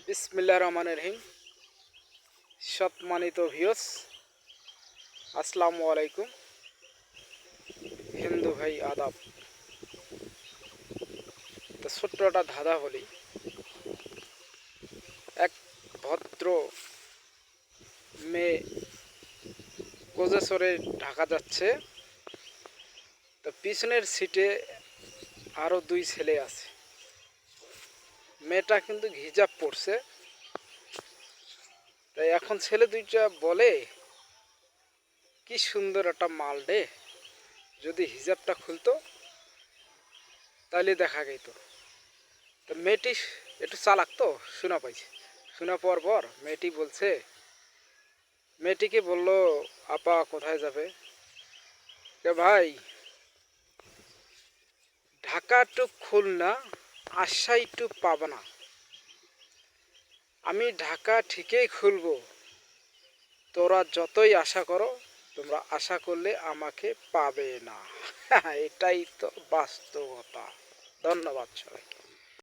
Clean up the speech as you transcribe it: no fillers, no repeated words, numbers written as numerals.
বিসমিল্লাহির রহমানির রহিম। সম্মানিত ভিউয়ার্স, আসসালামু আলাইকুম। হিন্দু ভাই আদাব। তো ছোট্ট একটা ধাঁধা বলি। এক ভদ্র মেয়ে কোজে চড়ে ঢাকা যাচ্ছে। তো পিছনের সিটে আরো দুই ছেলে আছে। মেয়েটা কিন্তু হিজাব পরছে। তাই এখন ছেলে দুইটা বলে, কি সুন্দর একটা মাল রে, যদি হিজাবটা খুলতো তাহলে দেখা যেত। তো মেয়েটি একটু চালাক, তো শোনা পাইছে। শোনা পাওয়ার পর মেয়েটিকে বলল, আপা কোথায় যাবে? ভাই, ঢাকা টু খুলনা, আশাই টু পাবনা। আমি ঢাকা ঠিকই খুলবো, তোরা যতই আশা করো, তোমরা আশা করলে আমাকে পাবে না। এটাই তো বাস্তবতা। ধন্যবাদ সবাইকে।